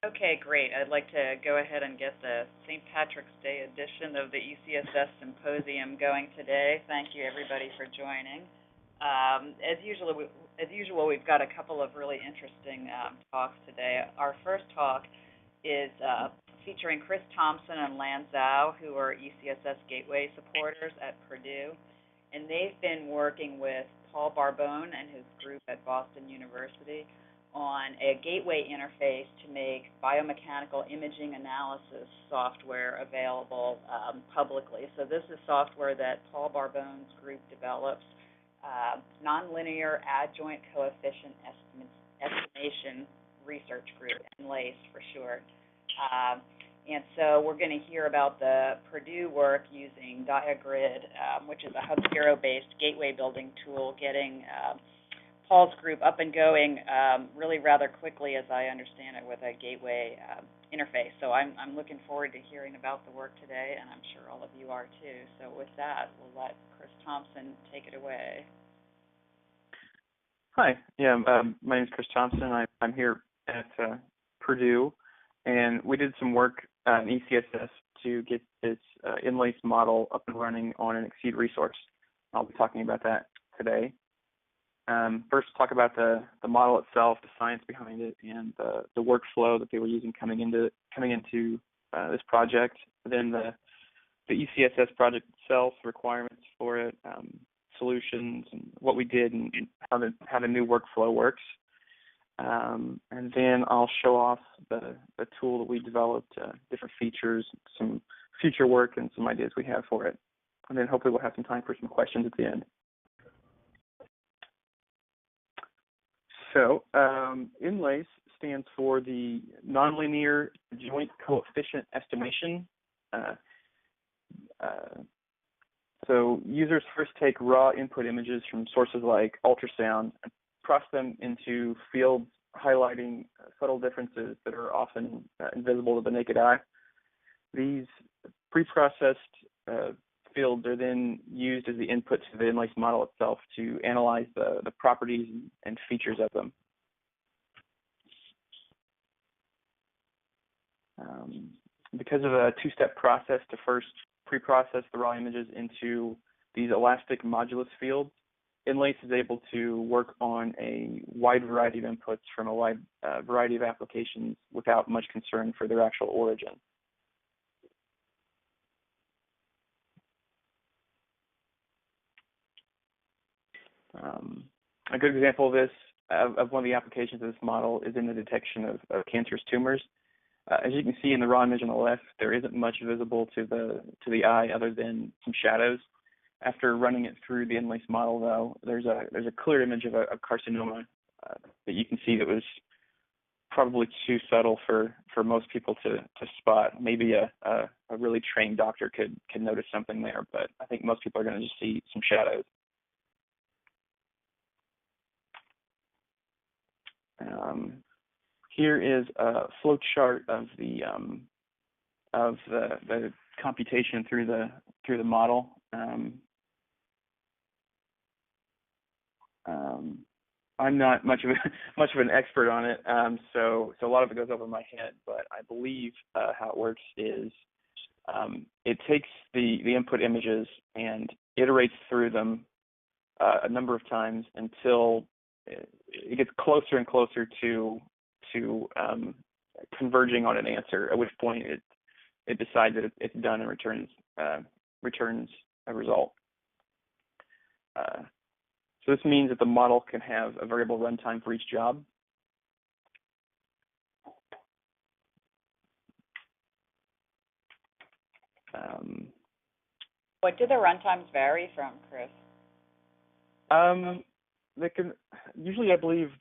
Okay, great. I'd like to go ahead and get the St. Patrick's Day edition of the ECSS Symposium going today. Thank you, everybody, for joining. As usual, we've got a couple of really interesting talks today. Our first talk is featuring Chris Thompson and Lan Zhao, who are ECSS Gateway supporters at Purdue, and they've been working with Paul Barbone and his group at Boston University on a gateway interface to make biomechanical imaging analysis software available publicly. So this is software that Paul Barbone's group develops, Nonlinear Adjoint Coefficient Estimation Research Group, NLACE for short. And so we're going to hear about the Purdue work using Diagrid, which is a Hub0-based gateway building tool, getting Paul's group up and going really rather quickly, as I understand it, with a gateway interface. So I'm looking forward to hearing about the work today, and I'm sure all of you are too. So with that, we'll let Chris Thompson take it away. Hi, my name is Chris Thompson. I'm here at Purdue, and we did some work in ECSS to get this InLace model up and running on an Exceed resource. I'll be talking about that today. First, talk about the model itself, the science behind it, and the workflow that they were using coming into this project. Then the ECSS project itself, requirements for it, solutions, and what we did, and how the new workflow works. And then I'll show off the tool that we developed, different features, some future work, and some ideas we have for it. And then hopefully we'll have some time for some questions at the end. So InLace stands for the Nonlinear Joint Coefficient Estimation. So users first take raw input images from sources like ultrasound and process them into fields highlighting subtle differences that are often invisible to the naked eye. These preprocessed fields are then used as the input to the InLace model itself to analyze the properties and features of them. Because of a two-step process to first preprocess the raw images into these elastic modulus fields, InLace is able to work on a wide variety of inputs from a wide variety of applications without much concern for their actual origin. A good example of this, of one of the applications of this model, is in the detection of cancerous tumors. As you can see in the raw image on the left, there isn't much visible to the eye other than some shadows. After running it through the InLace model, though, there's a clear image of a carcinoma that you can see that was probably too subtle for most people to spot. Maybe a really trained doctor could notice something there, but I think most people are going to just see some shadows. Here is a flow chart of the computation through the model. I'm not much of an expert on it, so a lot of it goes over my head. But I believe how it works is it takes the input images and iterates through them a number of times until it gets closer and closer to converging on an answer, at which point it decides that it's done and returns a result. So this means that the model can have a variable runtime for each job. What do the runtimes vary from, Chris? They can usually, I believe,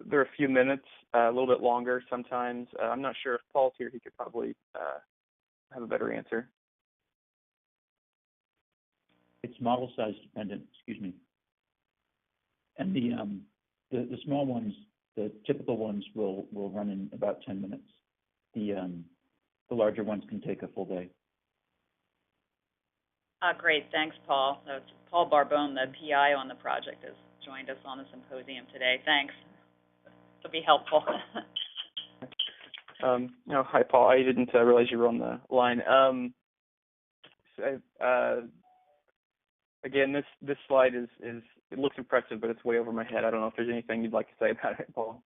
they're a few minutes, a little bit longer sometimes. I'm not sure if Paul's here; he could probably have a better answer. It's model size dependent. Excuse me. And the small ones, the typical ones, will run in about 10 minutes. The larger ones can take a full day. Great, thanks, Paul. So Paul Barbone, the PI on the project, has joined us on the symposium today. Thanks. It'll be helpful. No, hi, Paul. I didn't realize you were on the line. Again, this slide is it looks impressive, but it's way over my head. I don't know if there's anything you'd like to say about it, Paul.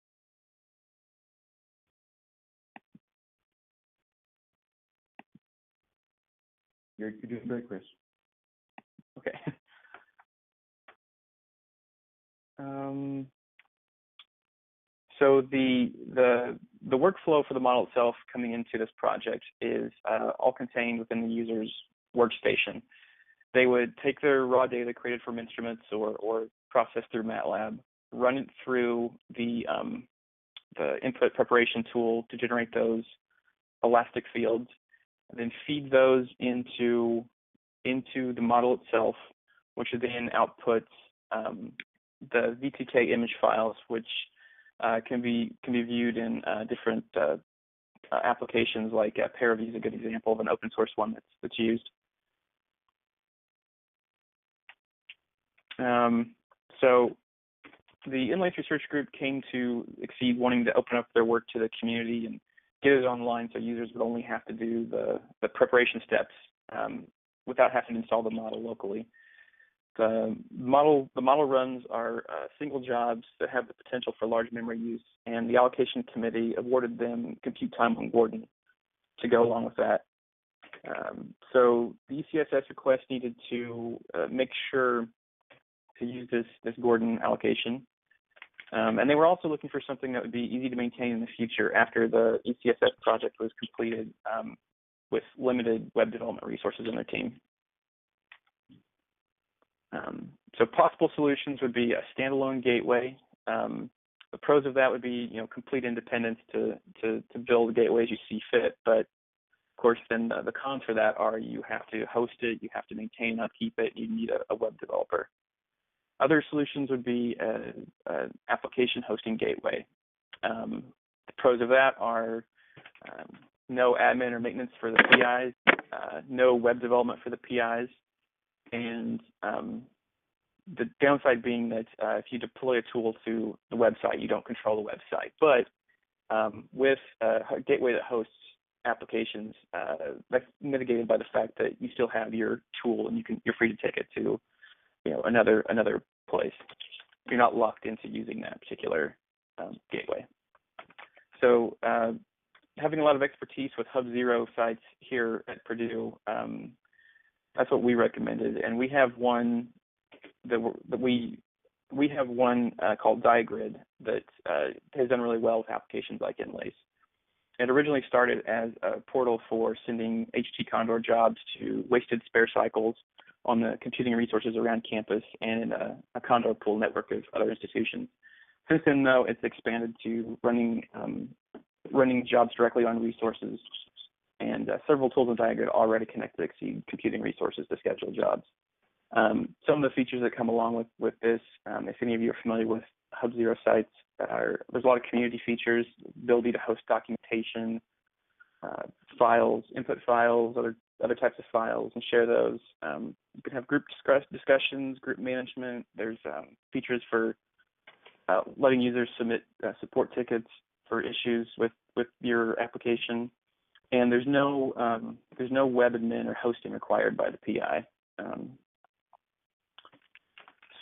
You're doing great, Chris. Okay. So the workflow for the model itself coming into this project is all contained within the user's workstation. They would take their raw data created from instruments or processed through MATLAB, run it through the input preparation tool to generate those elastic fields, and then feed those into the model itself, which then outputs the VTK image files, which can be viewed in different applications. Like Paraview is a good example of an open source one that's used. So the Inlace Research Group came to Exceed wanting to open up their work to the community and get it online so users would only have to do the preparation steps without having to install the model locally. The model runs are single jobs that have the potential for large memory use, and the allocation committee awarded them compute time on Gordon to go along with that. So the ECSS request needed to make sure to use this Gordon allocation. And they were also looking for something that would be easy to maintain in the future after the ECSS project was completed with limited web development resources in their team. So possible solutions would be a standalone gateway. The pros of that would be, complete independence to build gateways you see fit. But of course, then the cons for that are you have to host it, you have to maintain and upkeep it, you need a web developer. Other solutions would be an application hosting gateway. The pros of that are no admin or maintenance for the PIs, no web development for the PIs, and the downside being that if you deploy a tool to the website, you don't control the website. But with a gateway that hosts applications, that's mitigated by the fact that you still have your tool and you're free to take it to another place. You're not locked into using that particular gateway. So having a lot of expertise with Hub0 sites here at Purdue, that's what we recommended, and we have one called Digrid that has done really well with applications like Inlace. It originally started as a portal for sending HT Condor jobs to wasted spare cycles on the computing resources around campus and in a Condor pool network of other institutions. Since then, though, it's expanded to running jobs directly on resources, and several tools in Digrid already connect to Exceed computing resources to schedule jobs. Some of the features that come along with this, if any of you are familiar with Hub0 sites, there's a lot of community features, ability to host documentation, files, input files, other types of files, and share those. You can have group discussions, group management. There's features for letting users submit support tickets for issues with your application. And there's no web admin or hosting required by the PI.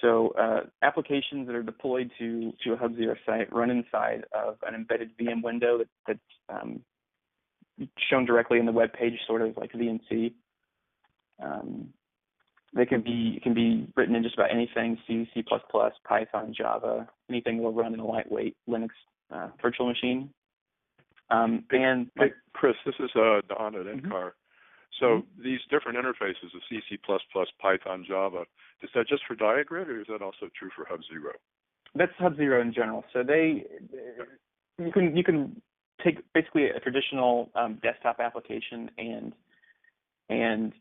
So applications that are deployed to a Hub0 site run inside of an embedded VM window that's shown directly in the web page, sort of like VNC. They can be written in just about anything: C, C++, Python, Java, anything that will run in a lightweight Linux virtual machine. Hey, Chris, this is Don at NCAR. So these different interfaces of C, C++, Python, Java, is that just for Digrid, or is that also true for Hub0? That's Hub0 in general. So you can take basically a traditional desktop application and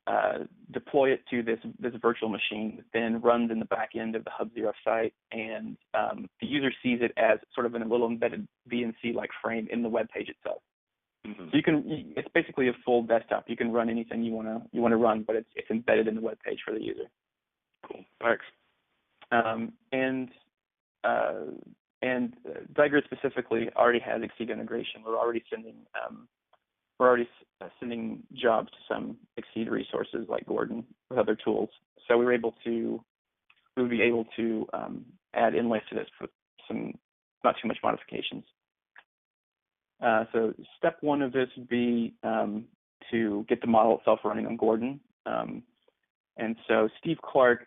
deploy it to this virtual machine that then runs in the back end of the Hub0 site, and the user sees it as sort of in a little embedded VNC-like frame in the web page itself. So it's basically a full desktop. You can run anything you want to run, but it's embedded in the web page for the user. Cool. Thanks. And Digrid specifically already has Exceed integration. We're already sending jobs to some Exceed resources like Gordon with other tools. So we would be able to add inlays to this with some not too much modifications. So step one of this would be to get the model itself running on Gordon. And so Steve Clark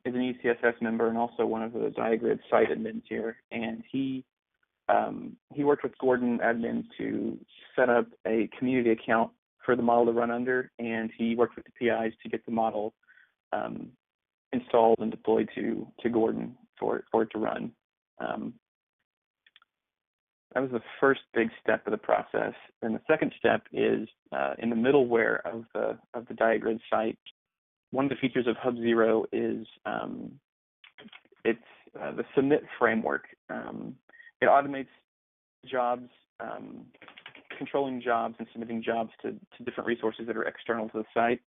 is an ECSS member and also one of the Digrid site admins here, and he worked with Gordon admin to set up a community account for the model to run under, and he worked with the PIs to get the model installed and deployed to Gordon for it to run. That was the first big step of the process. And the second step is in the middleware of the Digrid site. One of the features of Hub 0 is it's the submit framework. It automates jobs, controlling jobs and submitting jobs to different resources that are external to the site.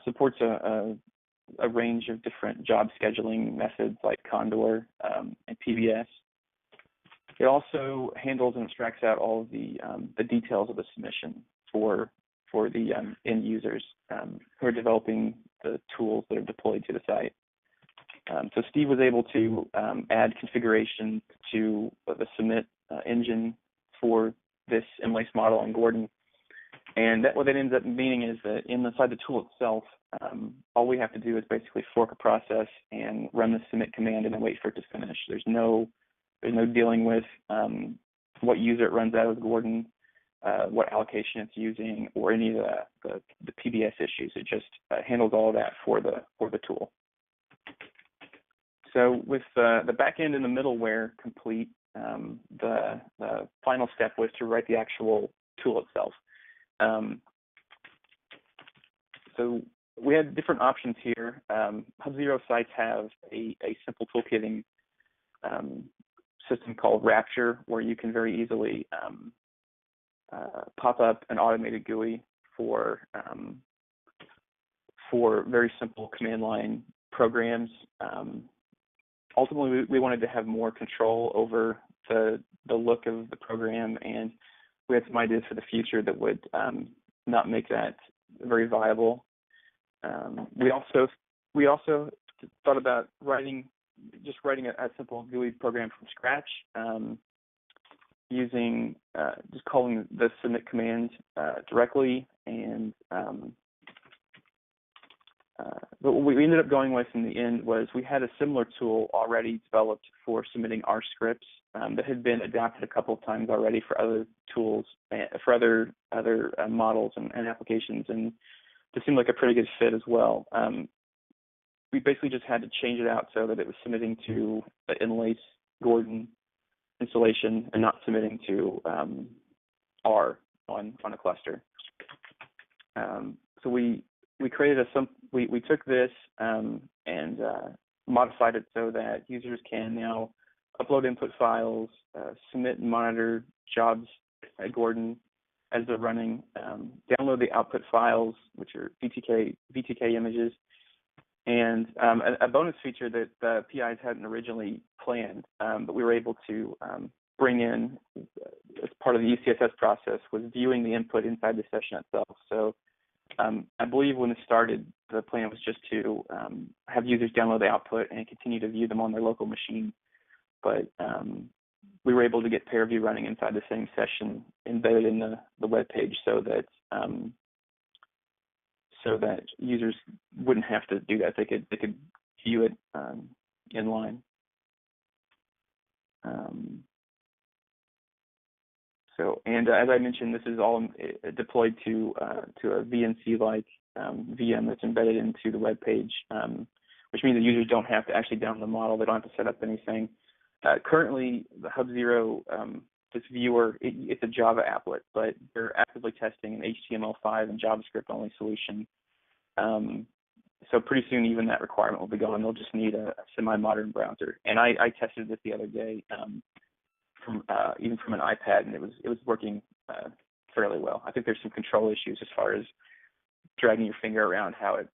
Supports a range of different job scheduling methods like Condor and PBS. It also handles and abstracts out all of the details of the submission for the end users who are developing the tools that are deployed to the site. So Steve was able to add configuration to the submit engine for this Enlace model on Gordon. And what that ends up meaning is that inside the tool itself, all we have to do is basically fork a process and run the submit command and then wait for it to finish. There's no dealing with what user it runs out of Gordon, what allocation it's using, or any of the PBS issues. It just handles all of that for the tool. So with the back end and the middleware complete, the final step was to write the actual tool itself. So we had different options here. Hub 0 sites have a simple toolkitting system called Rapture, where you can very easily pop up an automated GUI for very simple command line programs. Ultimately, we wanted to have more control over the look of the program, and we had some ideas for the future that would not make that very viable. We also thought about writing a simple GUI program from scratch, using just calling the submit command directly, and but what we ended up going with in the end was we had a similar tool already developed for submitting R scripts that had been adapted a couple of times already for other tools, for other models and applications, and it seemed like a pretty good fit as well. We basically just had to change it out so that it was submitting to the Enlace Gordon installation and not submitting to R on a cluster. So we created we took this and modified it so that users can now upload input files, submit and monitor jobs at Gordon as they're running, download the output files, which are VTK images, and a bonus feature that the PIs hadn't originally planned, but we were able to bring in as part of the ECSS process, was viewing the input inside the session itself. So I believe when it started, the plan was just to have users download the output and continue to view them on their local machine. But we were able to get pair view running inside the same session embedded in the web page, so that users wouldn't have to do that. They could view it inline. As I mentioned, this is all deployed to a VNC-like VM that's embedded into the web page, which means that users don't have to actually download the model. They don't have to set up anything. Currently, the Hub 0, this viewer, it's a Java applet, but they're actively testing an HTML5 and JavaScript-only solution. So pretty soon, even that requirement will be gone. They'll just need a semi-modern browser. And I tested this the other day, even from an iPad, and it was working fairly well. I think there's some control issues as far as dragging your finger around how it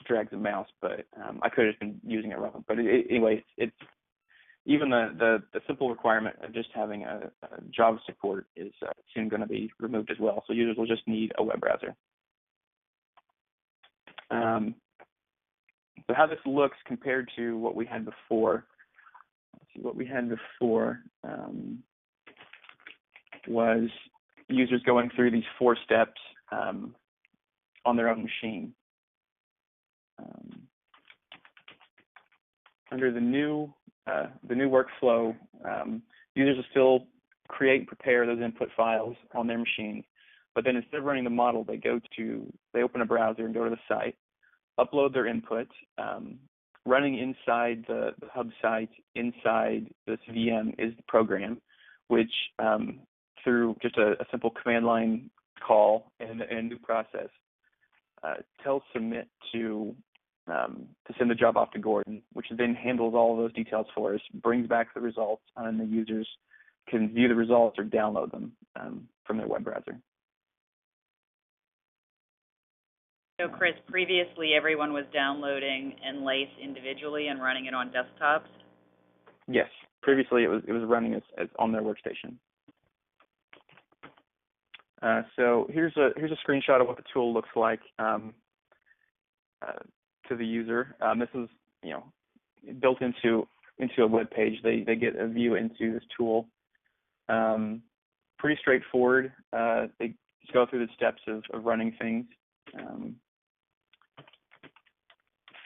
drags the mouse, but I could have been using it wrong. But anyway, it's even the simple requirement of just having a Java support is soon going to be removed as well. So users will just need a web browser. So how this looks compared to what we had before. Let's see, what we had before was users going through these 4 steps on their own machine. Under the new workflow, users will still create and prepare those input files on their machine, but then instead of running the model, they open a browser and go to the site, upload their input. Running inside the hub site, inside this VM, is the program, which through just a simple command line call and a new process tells submit to send the job off to Gordon, which then handles all of those details for us, brings back the results, and the users can view the results or download them from their web browser. So, Chris, previously everyone was downloading Enlace individually and running it on desktops? Yes. Previously it was running as on their workstation. So here's a screenshot of what the tool looks like to the user. This is built into a web page. They get a view into this tool. Pretty straightforward. They just go through the steps of running things.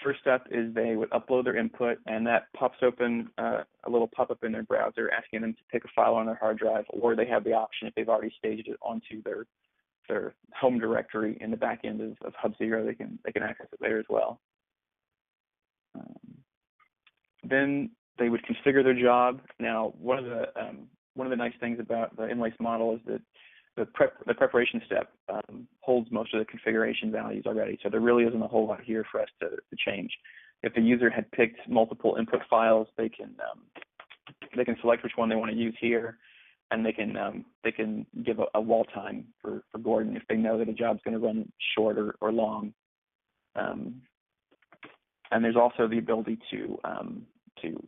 First step is they would upload their input, and that pops open a little pop-up in their browser asking them to pick a file on their hard drive, or they have the option, if they've already staged it onto their home directory in the back end of Hub Zero, they can access it there as well. Then they would configure their job. Now, one of the nice things about the Enlace model is that the preparation step holds most of the configuration values already, so there really isn't a whole lot here for us to change. If the user had picked multiple input files, they can select which one they want to use here, and they can give a wall time for Gordon if they know that a job's going to run short or long. And there's also the ability to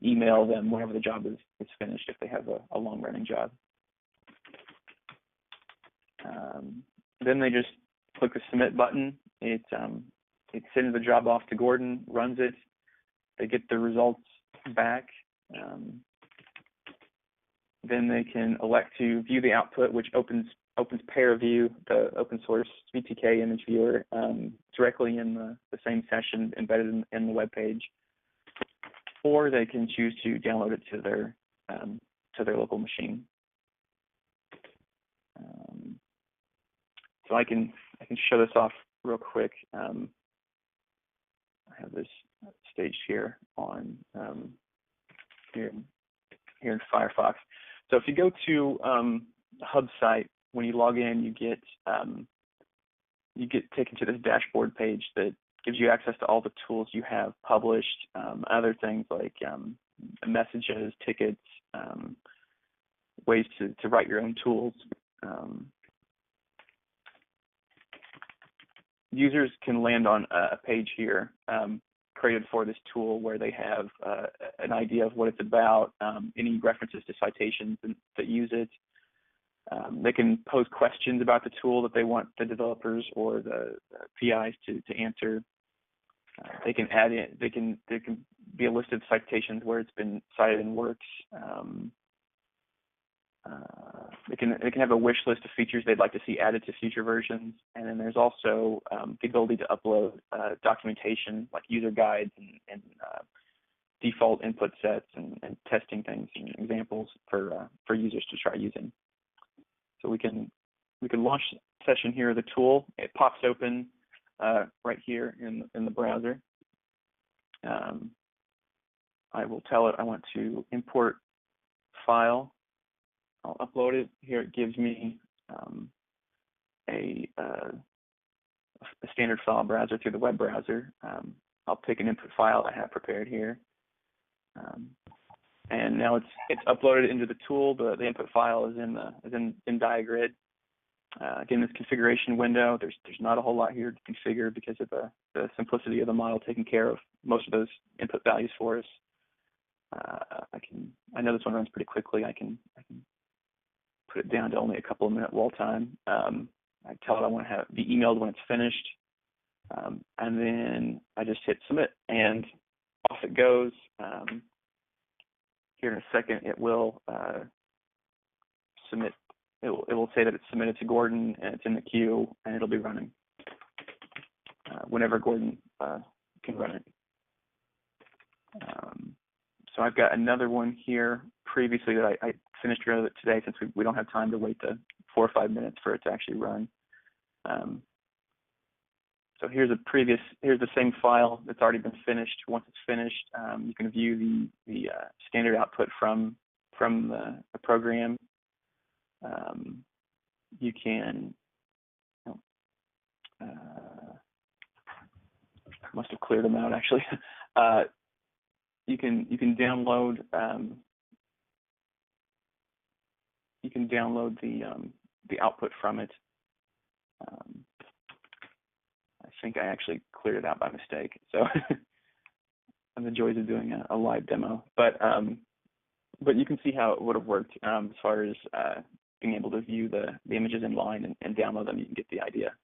email them whenever the job is finished if they have a long-running job. Then they just click the submit button. It sends the job off to Gordon, runs it. They get the results back. Then they can elect to view the output, which opens ParaView, the open source VTK image viewer, directly in the same session embedded in the web page. Or they can choose to download it to their local machine. So I can show this off real quick. I have this staged here on here in Firefox. So if you go to the Hub site, when you log in, you get taken to this dashboard page that gives you access to all the tools you have published, other things like messages, tickets, ways to write your own tools. Users can land on a page here created for this tool where they have an idea of what it's about, any references to citations that use it. They can pose questions about the tool that they want the developers or the PIs to answer. They can add in. They can be a list of citations where it's been cited in works. They can have a wish list of features they'd like to see added to future versions, and then there's also the ability to upload documentation like user guides and default input sets and testing things and examples for users to try using. So we can launch session here of the tool. It pops open right here in the browser. I will tell it I want to import file. I'll upload it. Here it gives me a standard file browser through the web browser. I'll pick an input file I have prepared here. And now it's uploaded into the tool. The input file is in Diagrid. Again, this configuration window, there's not a whole lot here to configure because of the simplicity of the model taking care of most of those input values for us. I know this one runs pretty quickly. I can put it down to only a couple of minute wall time. I tell it I want to be emailed when it's finished, and then I just hit submit, and off it goes. Here in a second, it will submit. It will say that it's submitted to Gordon and it's in the queue, and it'll be running whenever Gordon can run it. So I've got another one here previously that I finished today, since we don't have time to wait the 4 or 5 minutes for it to actually run. So here's the same file that's already been finished. Once it's finished, you can view the standard output from the program. You can must have cleared them out actually. You can download the output from it. I think I actually cleared it out by mistake. So and the joys of doing a live demo. But you can see how it would have worked as far as being able to view the images in line and download them. You can get the idea.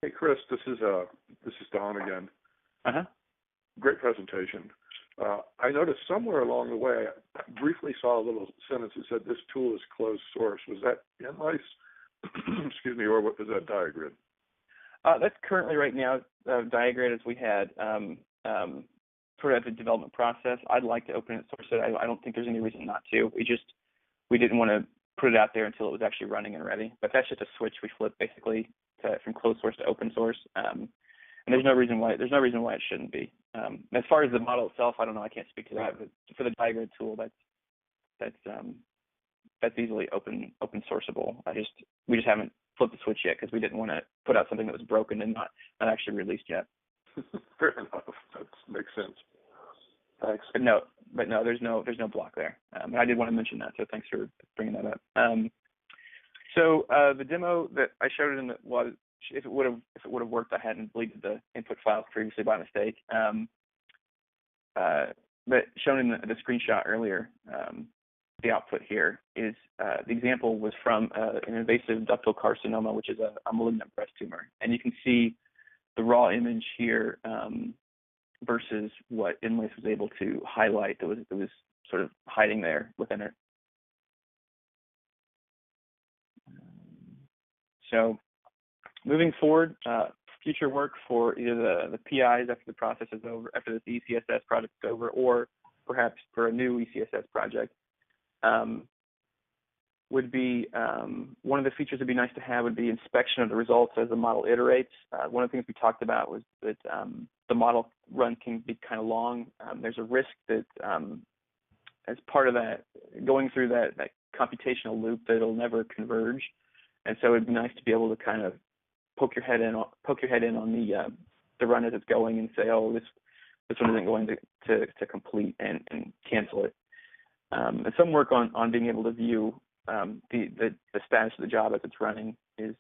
Hey, Chris, this is Don again. Great presentation. I noticed somewhere along the way, I briefly saw a little sentence that said this tool is closed source. Was that Inlice? Excuse me, or what was that Diagrid? That's currently right now Diagrid as we had sort of the development process. I'd like to open it source it. I don't think there's any reason not to. We didn't want to put it out there until it was actually running and ready. But that's just a switch we flip basically from closed source to open source. And there's no reason why it shouldn't be. As far as the model itself, I don't know. I can't speak to that. But for the Diagrid tool, that's easily open sourceable. We just haven't flipped the switch yet because we didn't want to put out something that was broken and not actually released yet. Fair enough. That makes sense. Thanks. But no, there's no block there. And I did want to mention that, so thanks for bringing that up. So the demo that I showed in was, if it would have worked, I hadn't deleted the input files previously by mistake. But shown in the screenshot earlier, the output here is the example was from an invasive ductal carcinoma, which is a malignant breast tumor, and you can see the raw image here versus what Inlice was able to highlight that was sort of hiding there within it. So moving forward, future work for either the PIs after the process is over, after the ECSS project is over, or perhaps for a new ECSS project, would be one of the features that would be nice to have would be inspection of the results as the model iterates. One of the things we talked about was that the model run can be kind of long. There's a risk that as part of that, going through that computational loop, that it'll never converge. And so it'd be nice to be able to kind of poke your head in on the run as it's going and say, oh, this one isn't going to complete, and cancel it. And some work on being able to view the status of the job as it's running is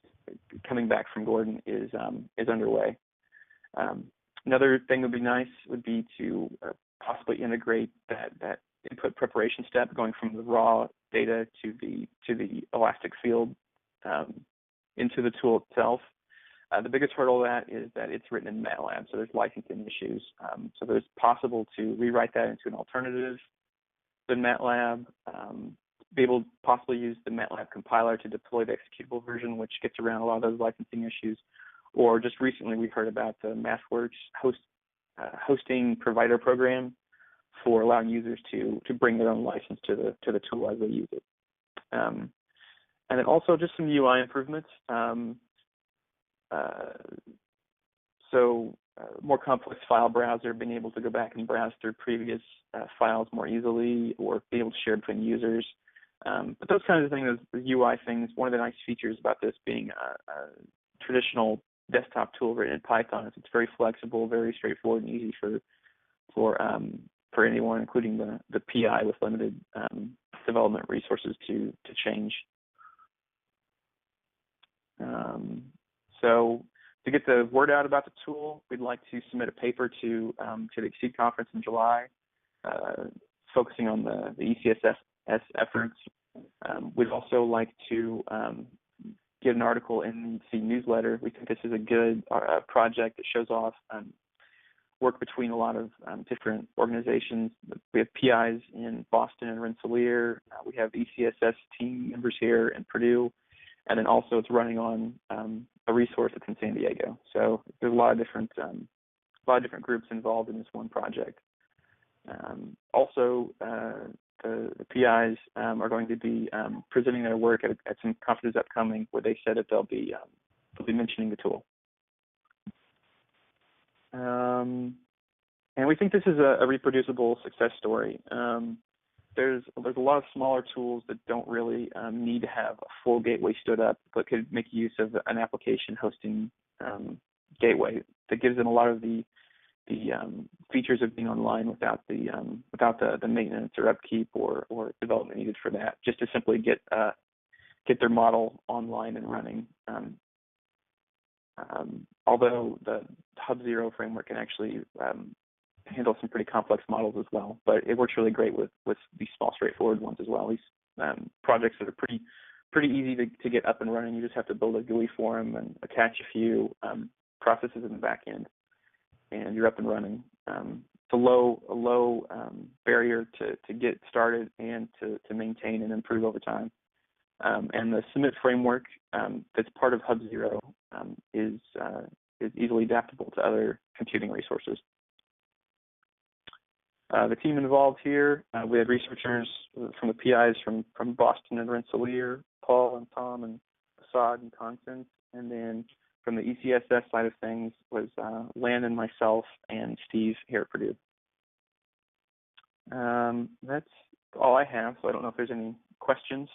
coming back from Gordon is underway. Another thing that would be nice would be to possibly integrate that input preparation step, going from the raw data to the elastic field into the tool itself. The biggest hurdle of that is that it's written in MATLAB, so there's licensing issues. So there's possible to rewrite that into an alternative than MATLAB, be able to possibly use the MATLAB compiler to deploy the executable version, which gets around a lot of those licensing issues. Or just recently we've heard about the MathWorks hosting provider program for allowing users to bring their own license to the tool as they use it. And then also just some UI improvements. More complex file browser, being able to go back and browse through previous files more easily, or be able to share between users. But those kinds of things, the UI things, one of the nice features about this being a traditional desktop tool written in Python is it's very flexible, very straightforward, and easy for anyone, including the PI with limited development resources to change. So To get the word out about the tool, we'd like to submit a paper to the Exceed conference in July, focusing on the ECSS efforts. We'd also like to get an article in the newsletter. We think this is a good project that shows off work between a lot of different organizations. We have PIs in Boston and Rensselaer. We have ECSS team members here in Purdue, and then also it's running on a resource that's in San Diego. So there's a lot of different groups involved in this one project. Also, the PIs are going to be presenting their work at some conferences upcoming, where they said that they'll be mentioning the tool. And we think this is a reproducible success story. There's a lot of smaller tools that don't really need to have a full gateway stood up, but could make use of an application hosting gateway that gives them a lot of the features of being online without the maintenance or upkeep or development needed for that. Just to simply get their model online and running. Although the Hub0 framework can actually handle some pretty complex models as well, but it works really great with these small, straightforward ones as well. These projects that are pretty easy to get up and running. You just have to build a GUI for them and attach a few processes in the back end, and you're up and running. It's a low barrier to get started and to maintain and improve over time. And the Submit framework that's part of Hub0 is easily adaptable to other computing resources. The team involved here, we had researchers from the PIs from Boston and Rensselaer, Paul and Tom and Assad and Constance, and then from the ECSS side of things was Landon, myself, and Steve here at Purdue. That's all I have, so I don't know if there's any questions.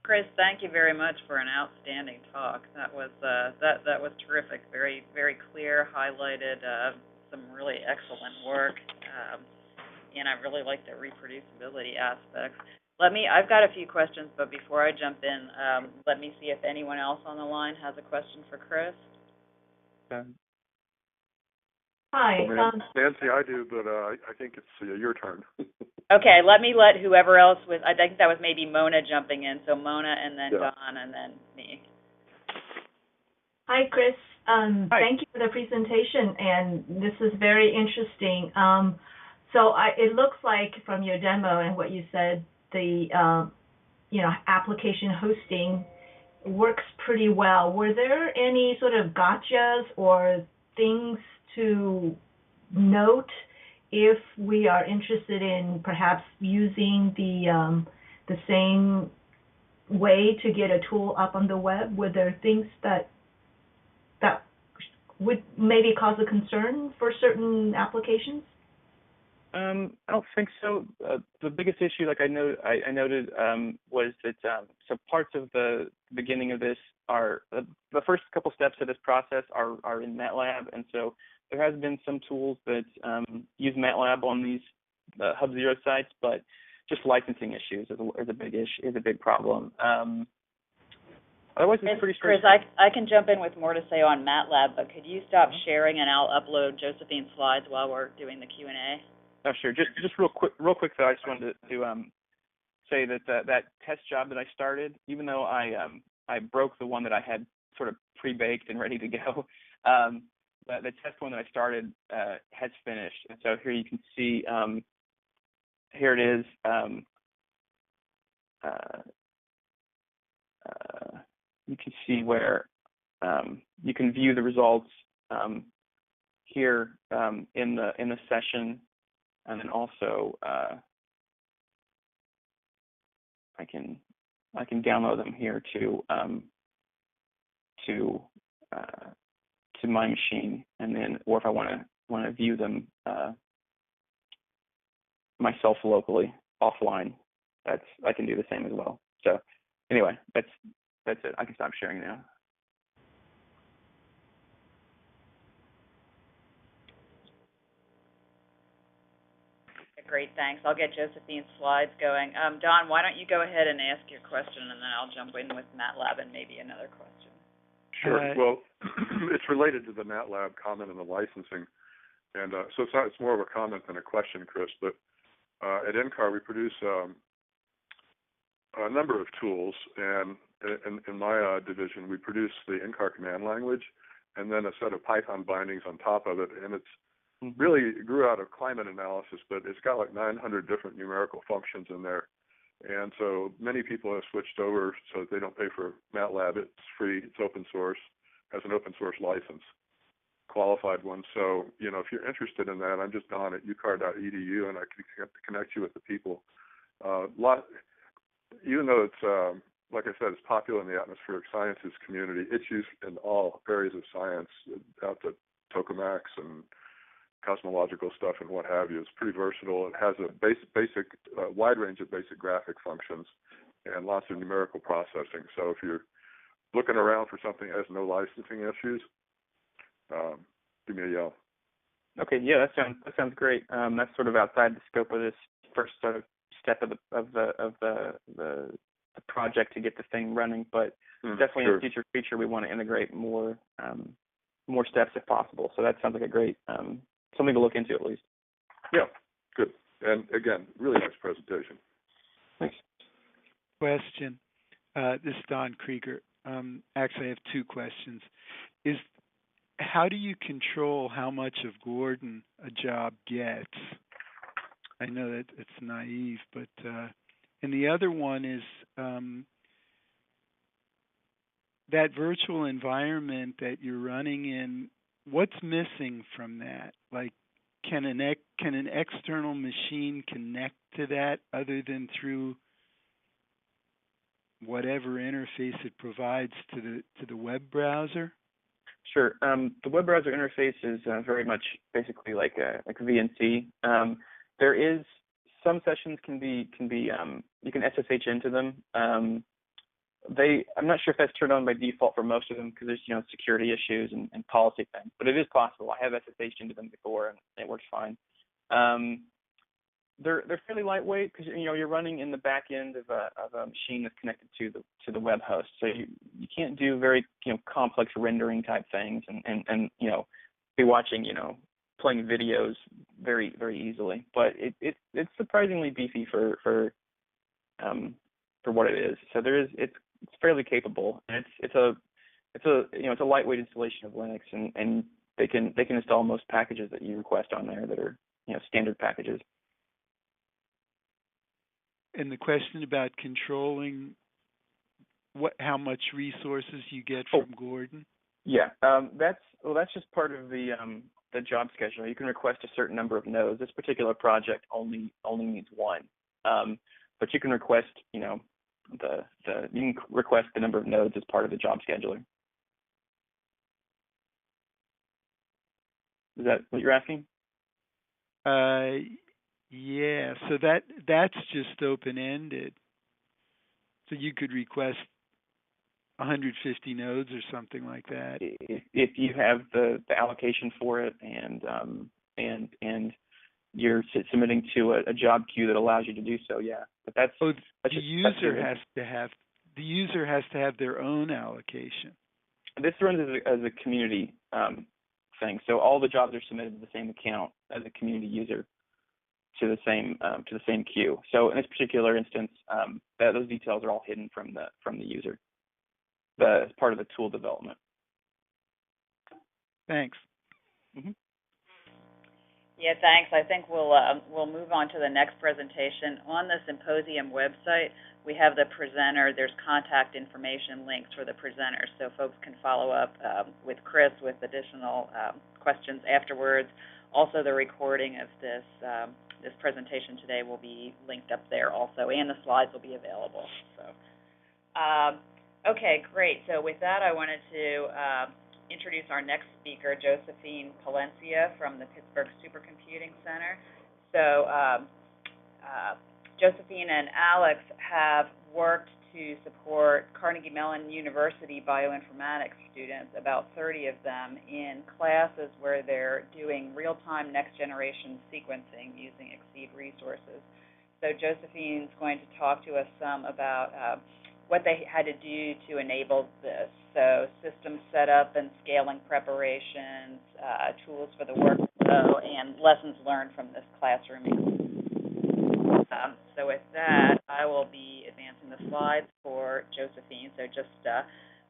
Chris, thank you very much for an outstanding talk. That was that was terrific. Very, very clear, highlighted some really excellent work, and I really like the reproducibility aspect. I've got a few questions, but before I jump in, let me see if anyone else on the line has a question for Chris. Hi. Nancy, I do, but I think it's your turn. Okay, let whoever else was, I think that was maybe Mona jumping in. So Mona and then Don and then me. Hi, Chris. Hi. Thank you for the presentation, and this is very interesting. So it looks like from your demo and what you said, the application hosting works pretty well. Were there any sort of gotchas or things to note if we are interested in perhaps using the same way to get a tool up on the web? Were there things that would maybe cause a concern for certain applications? I don't think so. The biggest issue, like I noted, was that so parts of the beginning of this are the first couple steps of this process are in MATLAB, and so there has been some tools that use MATLAB on these Hub0 sites, but just licensing issues is a big problem. Otherwise, it's pretty straightforward. Chris, I can jump in with more to say on MATLAB, but could you stop sharing and I'll upload Josephine's slides while we're doing the Q&A? Oh, sure. Just real quick though, I just wanted to say that that test job that I started, even though I broke the one that I had sort of pre-baked and ready to go, the test one that I started has finished. And so here you can see, here it is. You can see where you can view the results here in the session, and then also I can download them here to my machine, and then, or if I want to view them myself locally offline, I can do the same as well. So anyway, that's it. I can stop sharing now. Great, thanks. I'll get Josephine's slides going. Don, why don't you go ahead and ask your question, and then I'll jump in with MATLAB and maybe another question. Sure. Well, it's related to the MATLAB comment and the licensing, and so it's more of a comment than a question, Chris. But at NCAR we produce a number of tools, and in my division we produce the NCAR command language, and then a set of Python bindings on top of it, and it's really grew out of climate analysis, but it's got like 900 different numerical functions in there. And so many people have switched over so that they don't pay for MATLAB. It's free, it's open source, has an open source license, qualified one. So, if you're interested in that, I'm just on at ucar.edu, and I can connect you with the people. Even though it's, like I said, it's popular in the atmospheric sciences community, it's used in all areas of science, out to tokamaks and cosmological stuff and what have you. It's pretty versatile. It has a basic wide range of basic graphic functions and lots of numerical processing. So if you're looking around for something that has no licensing issues, give me a yell. Okay, yeah, that sounds great. That's sort of outside the scope of this first sort of step of the project to get the thing running, but definitely in the future feature we want to integrate more steps if possible. So that sounds like a great something to look into at least. Yeah, good. And again, really nice presentation. Thanks. Question. This is Don Krieger. Actually, I have two questions. How do you control how much of Gordon a job gets? I know that it's naive, but and the other one is that virtual environment that you're running in. What's missing from that? Like, can an external machine connect to that other than through whatever interface it provides to the web browser? Sure. The web browser interface is very much basically like VNC. There is some sessions can be you can SSH into them. I'm not sure if that's turned on by default for most of them because there's security issues and policy things, but it is possible. I have SSH'd into them before and it works fine. They're fairly lightweight because you're running in the back end of a machine that's connected to the web host, so you can't do very complex rendering type things and be watching playing videos very very easily. But it's surprisingly beefy for what it is. So it's fairly capable, and it's a lightweight installation of Linux, and they can install most packages that you request on there that are standard packages. And the question about controlling how much resources you get from Gordon? Yeah, that's just part of the job schedule. You can request a certain number of nodes. This particular project only needs one, but you can request you can request the number of nodes as part of the job scheduler. Is that what you're asking? Yeah, so that's just open-ended. So you could request 150 nodes or something like that. If you have the allocation for it and you're submitting to a job queue that allows you to do so, yeah. But the user has to have their own allocation. This runs as a community thing. So all the jobs are submitted to the same account as a community user to the same queue. So in this particular instance, those details are all hidden from the user. As part of the tool development. Thanks. Mm-hmm. Yeah, thanks. I think we'll move on to the next presentation. On the symposium website, we have the presenter. There's contact information links for the presenter, so folks can follow up with Chris with additional questions afterwards. Also, the recording of this presentation today will be linked up there also, and the slides will be available. So, okay, great. So with that, I wanted to introduce our next speaker, Josephine Palencia from the Pittsburgh Supercomputing Center. So Josephine and Alex have worked to support Carnegie Mellon University bioinformatics students, about 30 of them, in classes where they're doing real-time next-generation sequencing using Exceed resources. So Josephine's going to talk to us some about what they had to do to enable this. So system setup and scaling preparations, tools for the workflow, and lessons learned from this classroom. So with that, I will be advancing the slides for Josephine. So just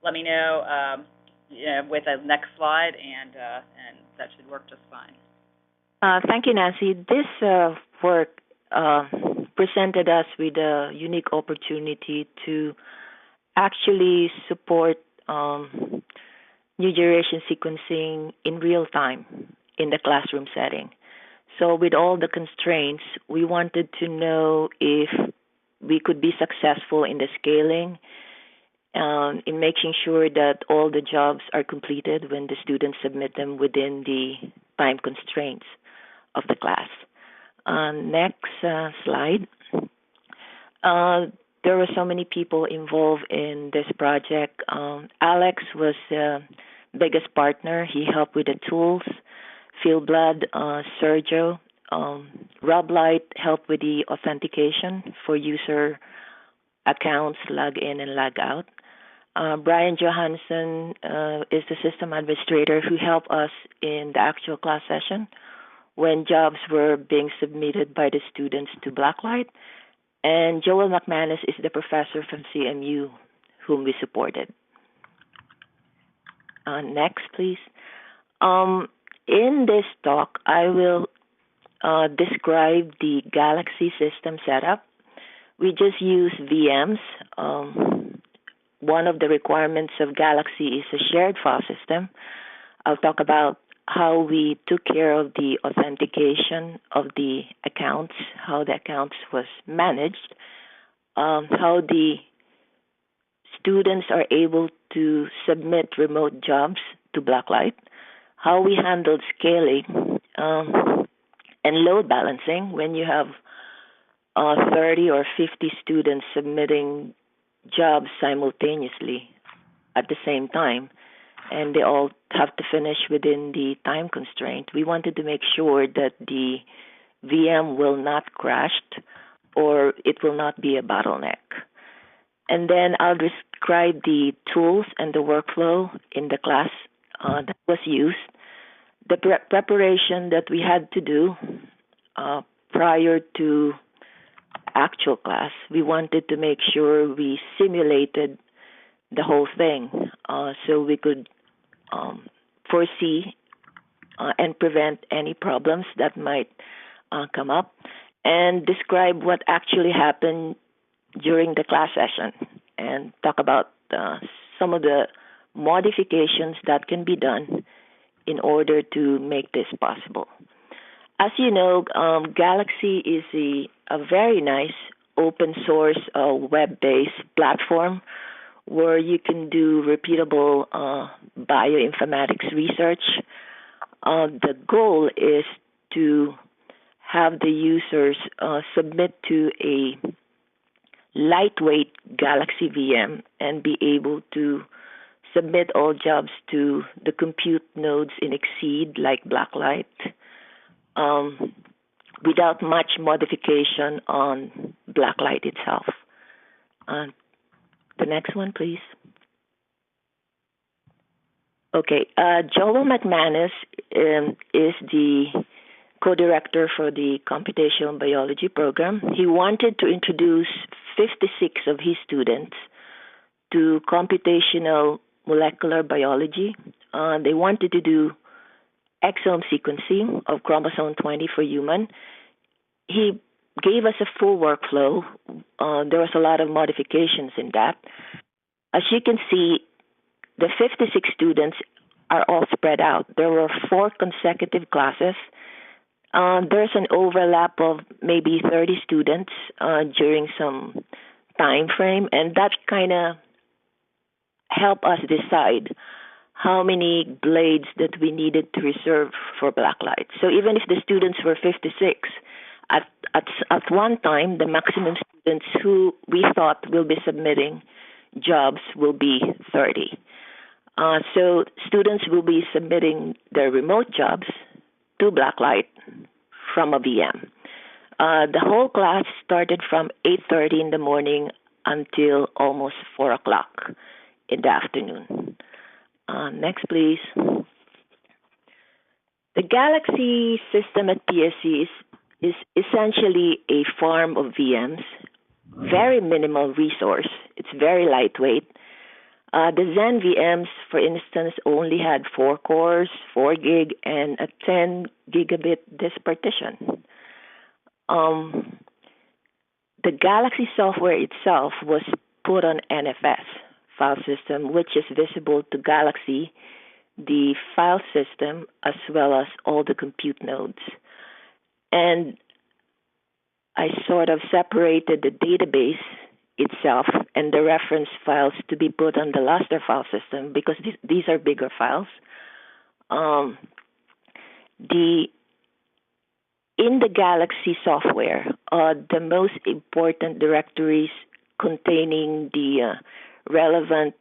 let me know with the next slide, and that should work just fine. Thank you, Nancy. This work presented us with a unique opportunity to actually support new generation sequencing in real time in the classroom setting. So with all the constraints, we wanted to know if we could be successful in the scaling, in making sure that all the jobs are completed when the students submit them within the time constraints of the class. Next slide. There were so many people involved in this project. Alex was the biggest partner. He helped with the tools. Phil Blood, Sergio, Rob Light helped with the authentication for user accounts, log in and log out. Brian Johansson is the system administrator who helped us in the actual class session when jobs were being submitted by the students to Blacklight. And Joel McManus is the professor from CMU whom we supported. Next, please. In this talk, I will describe the Galaxy system setup. We just use VMs. One of the requirements of Galaxy is a shared file system. I'll talk about how we took care of the authentication of the accounts, how the accounts was managed, how the students are able to submit remote jobs to Blacklight, how we handled scaling and load balancing when you have 30 or 50 students submitting jobs simultaneously at the same time, and they all have to finish within the time constraint. We wanted to make sure that the VM will not crash or it will not be a bottleneck. And then I'll describe the tools and the workflow in the class that was used, the preparation that we had to do prior to actual class. We wanted to make sure we simulated the whole thing so we could foresee and prevent any problems that might come up, and describe what actually happened during the class session, and talk about some of the modifications that can be done in order to make this possible. As you know, Galaxy is a very nice open source web-based platform where you can do repeatable bioinformatics research. The goal is to have the users submit to a lightweight Galaxy VM and be able to submit all jobs to the compute nodes in Exceed like Blacklight without much modification on Blacklight itself. The next one, please. Okay, Joel McManus is the co-director for the computational biology program. He wanted to introduce 56 of his students to computational molecular biology. They wanted to do exome sequencing of chromosome 20 for human. He gave us a full workflow. There was a lot of modifications in that. As you can see, the 56 students are all spread out. There were 4 consecutive classes. There's an overlap of maybe 30 students during some time frame, and that kind of helped us decide how many blades that we needed to reserve for Blacklight. So even if the students were 56, at one time, the maximum students who we thought will be submitting jobs will be 30. So students will be submitting their remote jobs to Blacklight from a VM. The whole class started from 8:30 in the morning until almost 4 o'clock in the afternoon. Next, please. The Galaxy system at PSC is essentially a farm of VMs, very minimal resource. It's very lightweight. The Zen VMs, for instance, only had 4 cores, 4 gig, and a 10 gigabit disk partition. The Galaxy software itself was put on NFS file system, which is visible to Galaxy, the file system, as well as all the compute nodes. And I sort of separated the database itself and the reference files to be put on the Lustre file system because these are bigger files. In the Galaxy software, the most important directories containing the relevant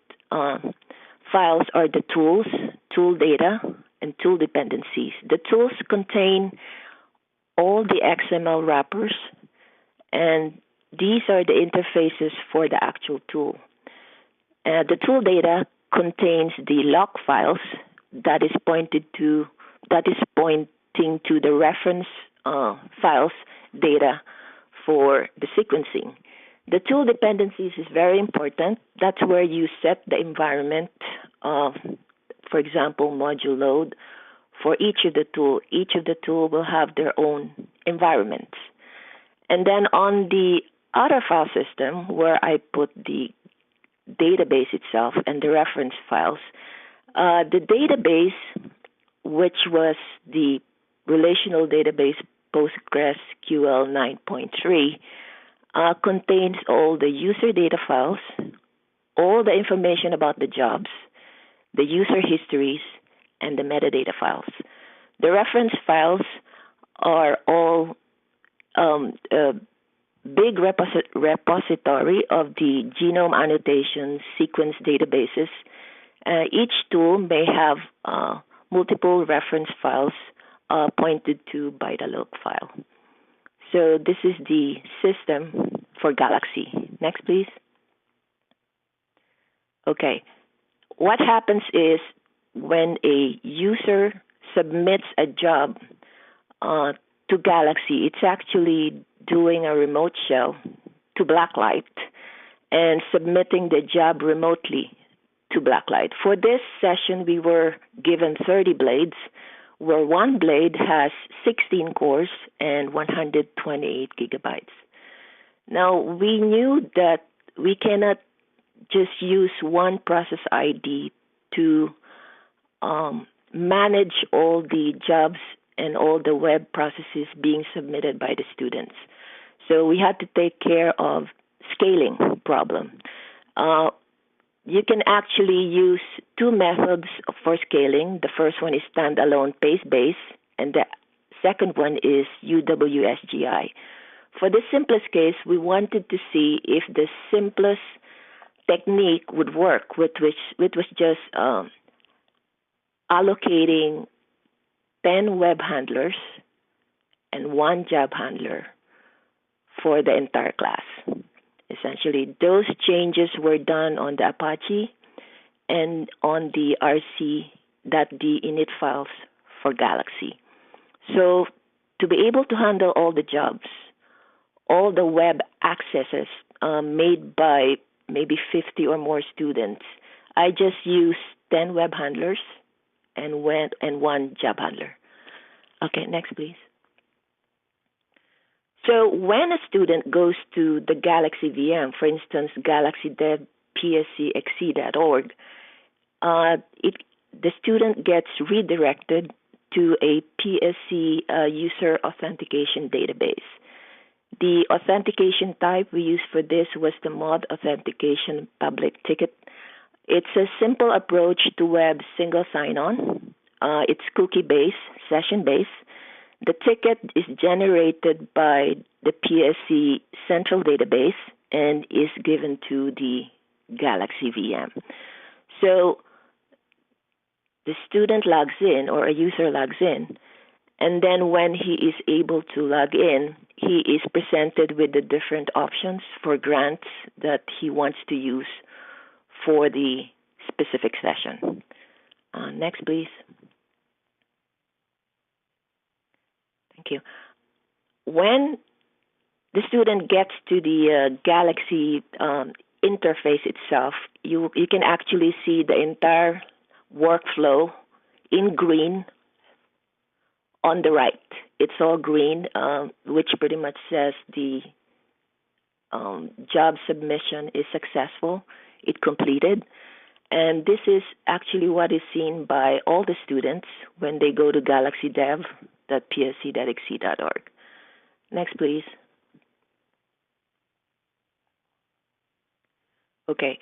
files are the tools, tool data, and tool dependencies. The tools contain all the XML wrappers, and these are the interfaces for the actual tool. The tool data contains the log files that is pointing to the reference files data for the sequencing. The tool dependencies is very important. That's where you set the environment, for example, module load for each of the tool. Each of the tool will have their own environments. And then on the other file system, where I put the database itself and the reference files, the database, which was the relational database PostgreSQL 9.3, contains all the user data files, all the information about the jobs, the user histories, and the metadata files. The reference files are all big repository of the genome annotation sequence databases. Each tool may have multiple reference files pointed to by the log file. So this is the system for Galaxy. Next, please. Okay. What happens is when a user submits a job to Galaxy, it's actually doing a remote shell to Blacklight and submitting the job remotely to Blacklight. For this session, we were given 30 blades, where one blade has 16 cores and 128 gigabytes. Now, we knew that we cannot just use one process ID to manage all the jobs and all the web processes being submitted by the students. So we had to take care of scaling problem. You can actually use 2 methods for scaling. The first one is standalone paste-based, and the second one is UWSGI. For the simplest case, we wanted to see if the simplest technique would work, which was just allocating 10 web handlers and 1 job handler for the entire class. Essentially, those changes were done on the Apache and on the RC.D init files for Galaxy. So to be able to handle all the jobs, all the web accesses made by maybe 50 or more students, I just used 10 web handlers and 1 job handler. Okay, next, please. So when a student goes to the Galaxy VM, for instance, Galaxy Dev pscxc.org, the student gets redirected to a PSC user authentication database. The authentication type we used for this was the mod authentication public ticket. It's a simple approach to web single sign-on. It's cookie-based, session-based. The ticket is generated by the PSC central database and is given to the Galaxy VM. So the student logs in, or a user logs in, And then when he is able to log in, he is presented with the different options for grants that he wants to use for the specific session. Next, please. Thank you. When the student gets to the Galaxy interface itself, you can actually see the entire workflow in green on the right. It's all green, which pretty much says the job submission is successful. It completed. And this is actually what is seen by all the students when they go to galaxydev.psc.xc.org. Next, please. Okay.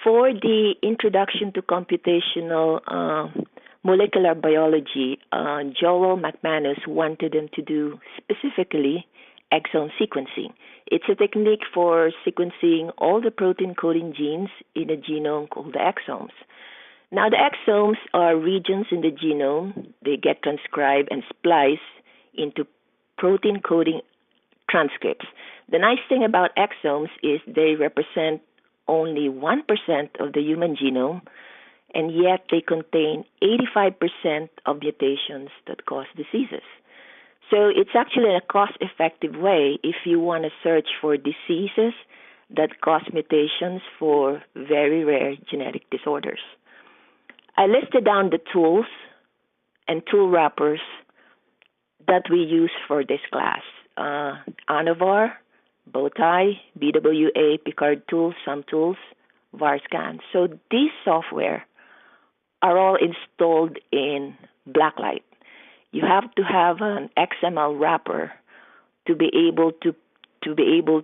For the introduction to computational molecular biology, Joel McManus wanted them to do specifically exome sequencing. It's a technique for sequencing all the protein coding genes in a genome called the exomes. Now, the exomes are regions in the genome. They get transcribed and spliced into protein coding transcripts. The nice thing about exomes is they represent only 1% of the human genome, and yet they contain 85% of mutations that cause diseases. So it's actually a cost-effective way if you want to search for diseases that cause mutations for very rare genetic disorders. I listed down the tools and tool wrappers that we use for this class. Anavar, Bowtie, BWA, Picard tools, some tools, VARSCAN. So these software are all installed in Blacklight. You have to have an XML wrapper to be able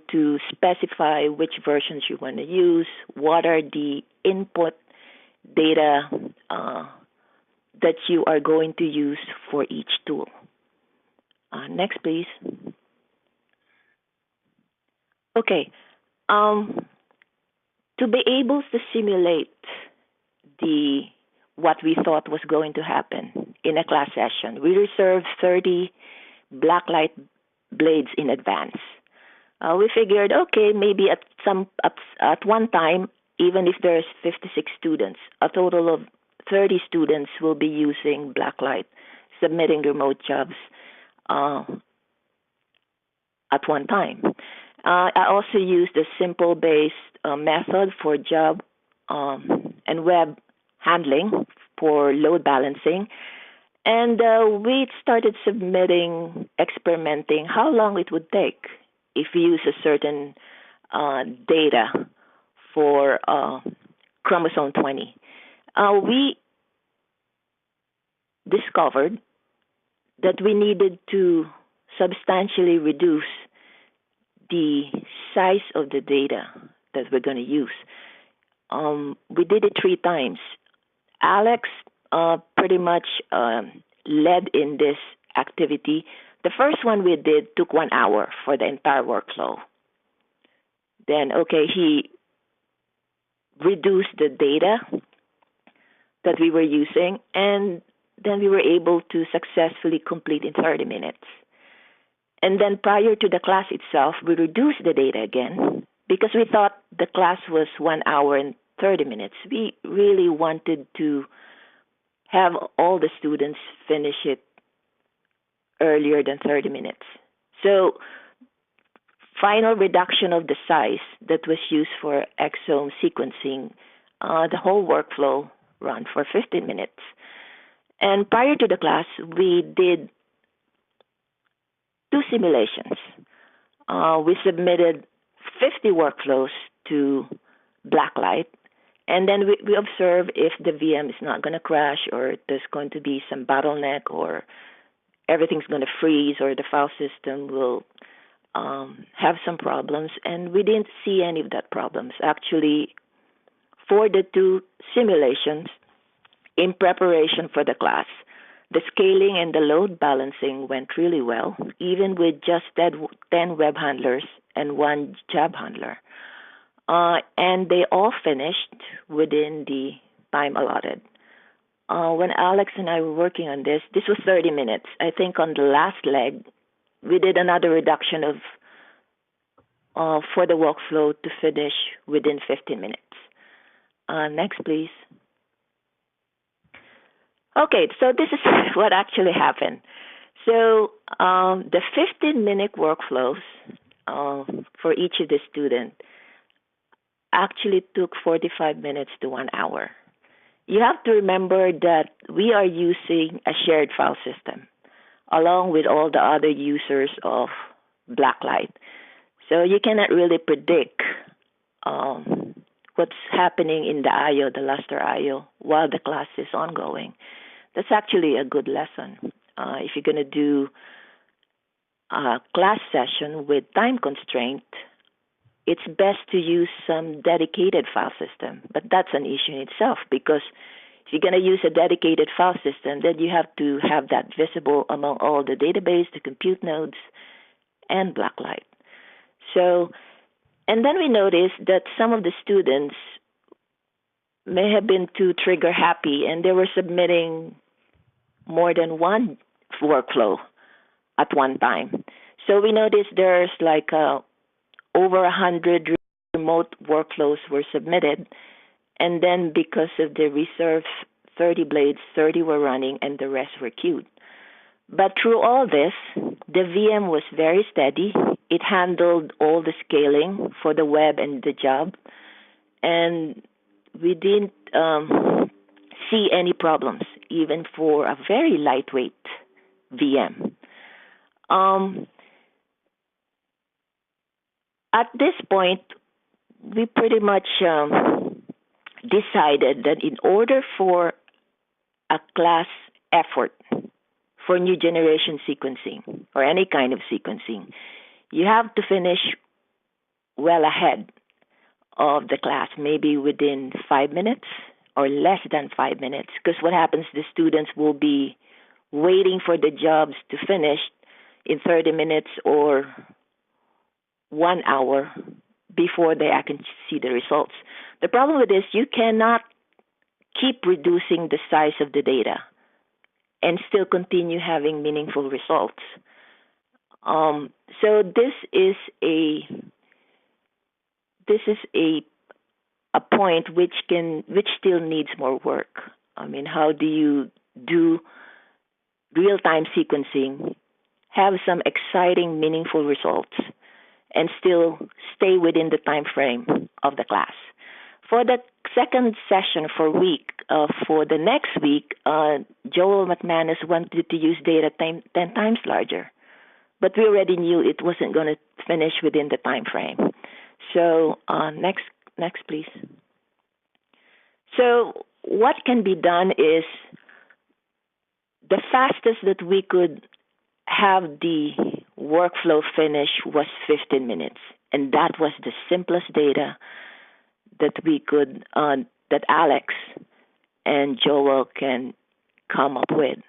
to specify which versions you want to use, what are the input data that you are going to use for each tool. Next, please. Okay. To be able to simulate what we thought was going to happen in a class session, we reserved 30 Blacklight blades in advance. We figured, okay, maybe at one time, even if there's 56 students, a total of 30 students will be using Blacklight, submitting remote jobs at one time. I also used a simple-based method for job and web handling for load balancing. And we started experimenting how long it would take if we use a certain data for chromosome 20. We discovered that we needed to substantially reduce the size of the data that we're going to use. We did it 3 times. Alex pretty much led in this activity. The first one we did took 1 hour for the entire workflow. Then, he reduced the data that we were using, and then we were able to successfully complete in 30 minutes. And then prior to the class itself, we reduced the data again because we thought the class was 1 hour and 30 minutes. We really wanted to have all the students finish it earlier than 30 minutes. So final reduction of the size that was used for exome sequencing, the whole workflow ran for 15 minutes. And prior to the class, we did 2 simulations. We submitted 50 workflows to Blacklight, and then we observe if the VM is not going to crash or there's going to be some bottleneck or everything's going to freeze or the file system will have some problems. And we didn't see any of that problems. Actually, for the 2 simulations, in preparation for the class, the scaling and the load balancing went really well, even with just 10 web handlers and 1 job handler. And they all finished within the time allotted. when Alex and I were working on this was 30 minutes. I think on the last leg, we did another reduction of for the workflow to finish within 15 minutes. Next, please. Okay, so this is what actually happened. So the 15-minute workflows for each of the students actually took 45 minutes to 1 hour. You have to remember that we are using a shared file system along with all the other users of Blacklight. So you cannot really predict what's happening in the IO, the Luster IO, while the class is ongoing. That's actually a good lesson. If you're going to do a class session with time constraint, it's best to use some dedicated file system. But that's an issue in itself, because if you're going to use a dedicated file system, then you have to have that visible among all the database, the compute nodes, and Blacklight. So, and then we noticed that some of the students may have been too trigger happy, and they were submitting more than one workflow at one time. So we noticed there's like over 100 remote workflows were submitted, and then because of the reserved 30 blades, 30 were running and the rest were queued. But through all this, the VM was very steady. It handled all the scaling for the web and the job, and we didn't see any problems, even for a very lightweight VM. At this point, we pretty much decided that in order for a class effort for new generation sequencing or any kind of sequencing, you have to finish well ahead of the class, maybe within 5 minutes or less than 5 minutes, because what happens, the students will be waiting for the jobs to finish in 30 minutes or 1 hour before they can see the results. The problem with this, you cannot keep reducing the size of the data and still continue having meaningful results. So this is a point which still needs more work. I mean, how do you do real-time sequencing, have some exciting, meaningful results, and still stay within the time frame of the class? For the second session for the next week, Joel McManus wanted to use data 10 times larger, but we already knew it wasn't going to finish within the time frame. So next, please. So what can be done is the fastest that we could have the workflow finish was 15 minutes, and that was the simplest data that we could, that Alex and Joel can come up with.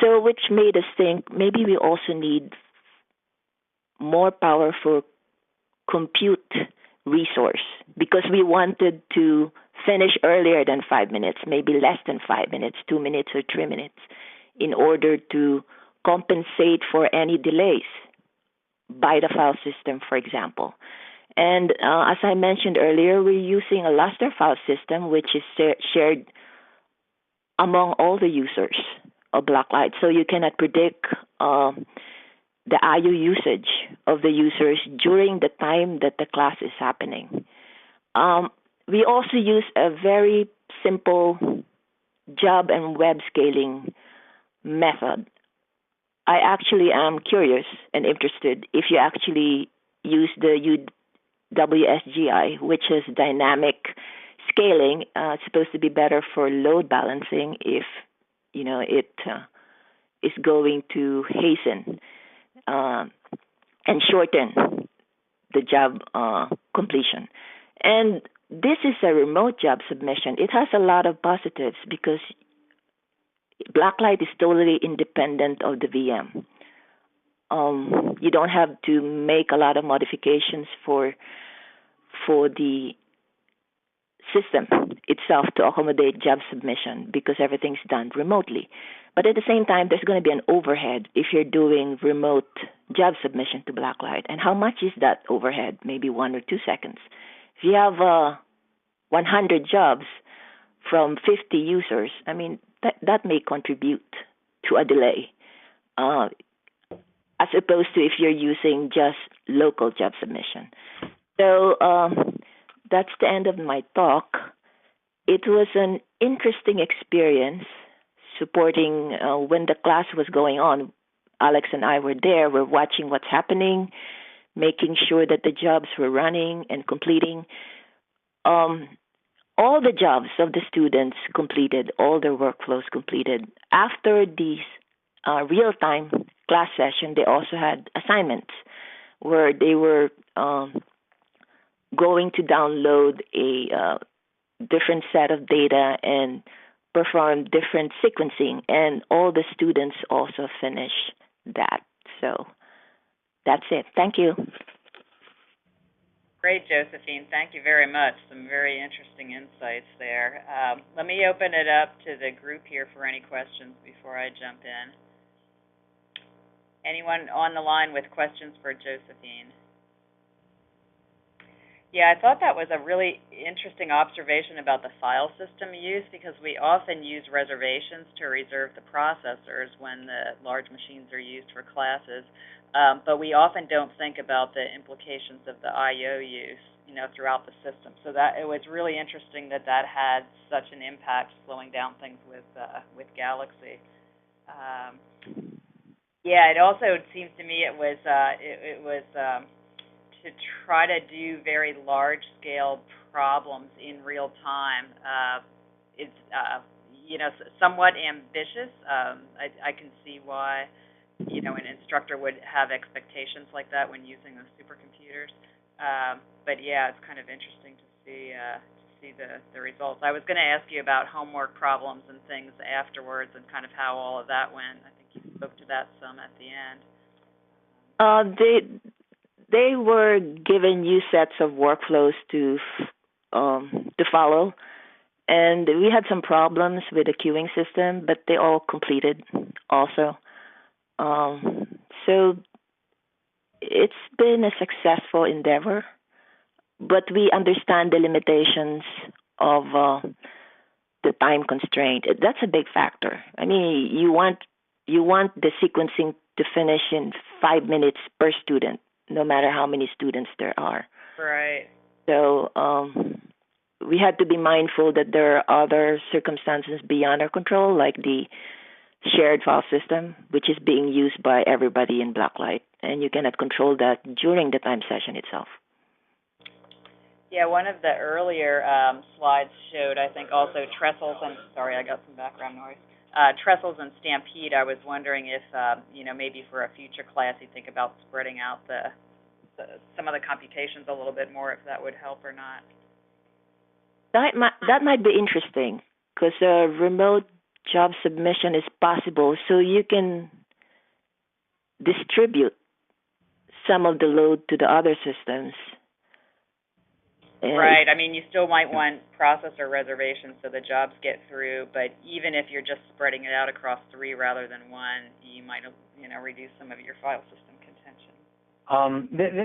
So which made us think maybe we also need more powerful compute resource, because we wanted to finish earlier than 5 minutes, maybe less than 5 minutes, 2 minutes or 3 minutes, in order to compensate for any delays by the file system, for example. And as I mentioned earlier, we're using a Luster file system, which is shared among all the users of Blacklight. So you cannot predict the IO usage of the users during the time that the class is happening. We also use a very simple job and web scaling method. I actually am curious and interested if you actually use the WSGI, which is dynamic scaling. It's supposed to be better for load balancing if it is going to hasten and shorten the job completion. And this is a remote job submission. It has a lot of positives because Blacklight is totally independent of the VM. You don't have to make a lot of modifications for the system itself to accommodate job submission because everything's done remotely. But at the same time, there's going to be an overhead if you're doing remote job submission to Blacklight. And how much is that overhead? Maybe 1 or 2 seconds. If you have 100 jobs from 50 users, I mean, that may contribute to a delay, as opposed to if you're using just local job submission. So that's the end of my talk. It was an interesting experience supporting when the class was going on. Alex and I were there. We're watching what's happening, making sure that the jobs were running and completing. All the jobs of the students completed, all their workflows completed. After these real-time class session, they also had assignments where they were going to download a different set of data and perform different sequencing, and all the students also finished that. So that's it. Thank you. Great, Josephine. Thank you very much. Some very interesting insights there. Let me open it up to the group here for any questions before I jump in. Anyone on the line with questions for Josephine? Yeah, I thought that was a really interesting observation about the file system use, because we often use reservations to reserve the processors when the large machines are used for classes, but we often don't think about the implications of the I/O use, throughout the system. So that it was really interesting that had such an impact, slowing down things with Galaxy. Yeah, it also seems to me it was to try to do very large-scale problems in real time. It's somewhat ambitious. I can see why an instructor would have expectations like that when using those supercomputers. But yeah, it's kind of interesting to see the results. I was going to ask you about homework problems and things afterwards, and kind of how all of that went. I think you spoke to that some at the end. They were given new sets of workflows to follow, and we had some problems with the queuing system, but they all completed also. So it's been a successful endeavor, but we understand the limitations of the time constraint. That's a big factor. I mean, you want the sequencing to finish in 5 minutes per student, no matter how many students there are. Right. So we had to be mindful that there are other circumstances beyond our control, like the shared file system, which is being used by everybody in Blacklight, and you cannot control that during the time session itself. Yeah, one of the earlier slides showed, I think, also trestles and, sorry, I got some background noise. Trestles and Stampede. I was wondering if, maybe for a future class, you think about spreading out some of the computations a little bit more, if that would help or not. That might be interesting, because remote job submission is possible, so you can distribute some of the load to the other systems. Right. I mean, you still might want processor reservations so the jobs get through, but even if you're just spreading it out across 3 rather than 1, you might, reduce some of your file system contention.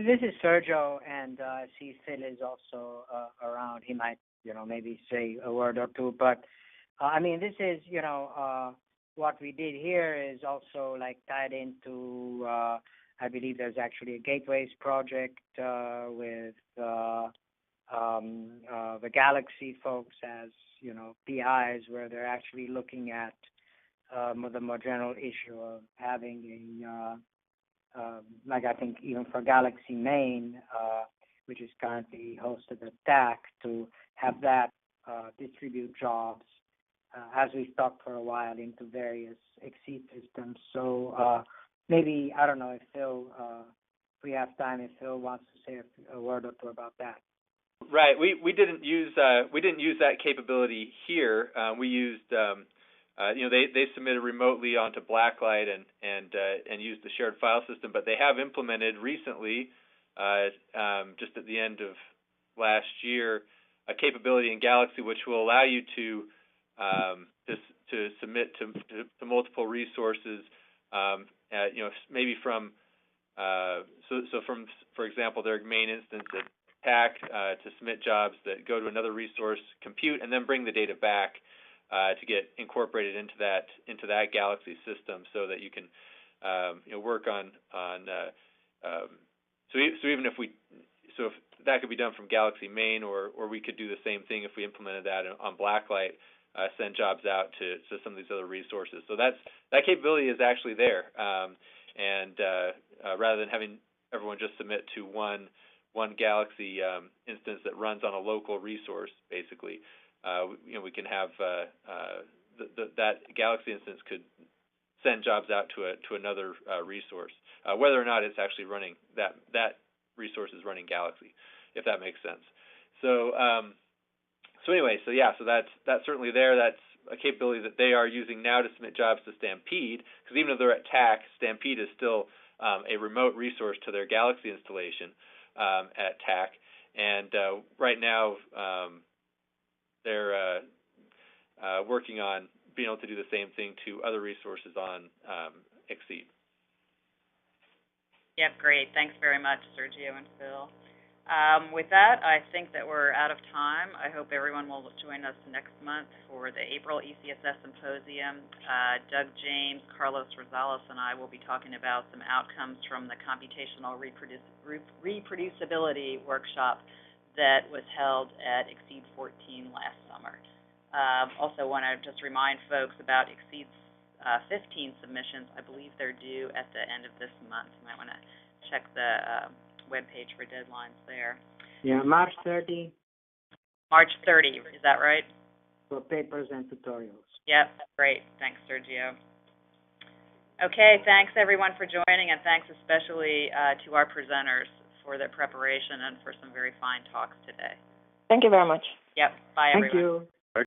This is Sergio, and I see Phil is also around. He might, maybe say a word or two, but I mean, this is, what we did here is also tied into, I believe there's actually a Gateways project with the Galaxy folks as, PIs, where they're actually looking at the more general issue of having I think even for Galaxy Main, which is currently hosted at TAC, to have that distribute jobs, as we've talked for a while, into various Exceed systems. So maybe, I don't know if Phil, if we have time, if Phil wants to say a word or two about that. Right. We didn't use that capability here. We used they submitted remotely onto Blacklight and used the shared file system, but they have implemented recently, just at the end of last year, a capability in Galaxy which will allow you to submit to multiple resources. Maybe from from, for example, their main instance at TAC to submit jobs that go to another resource, compute, and then bring the data back to get incorporated into that Galaxy system, so that you can work on if that could be done from Galaxy main, or we could do the same thing if we implemented that on Blacklight, send jobs out to some of these other resources. So that capability is actually there, and rather than having everyone just submit to one Galaxy instance that runs on a local resource, basically, we can have that Galaxy instance could send jobs out to another resource, whether or not it's actually running that resource is running Galaxy, if that makes sense. So that's certainly there. That's a capability that they are using now to submit jobs to Stampede, because even though they're at TAC, Stampede is still a remote resource to their Galaxy installation at TAC, and right now they're working on being able to do the same thing to other resources on Exceed. Yep, great. Thanks very much, Sergio and Phil. With that, I think that we're out of time. I hope everyone will join us next month for the April ECSS Symposium. Doug James, Carlos Rosales, and I will be talking about some outcomes from the computational reproducibility workshop that was held at Exceed 14 last summer. Also want to just remind folks about Exceed 15 submissions. I believe they're due at the end of this month. You might want to check the webpage for deadlines there. Yeah, March 30. March 30, is that right? For papers and tutorials. Yep, great. Thanks, Sergio. Okay, thanks everyone for joining, and thanks especially to our presenters for their preparation and for some very fine talks today. Thank you very much. Yep, bye everyone. Thank you.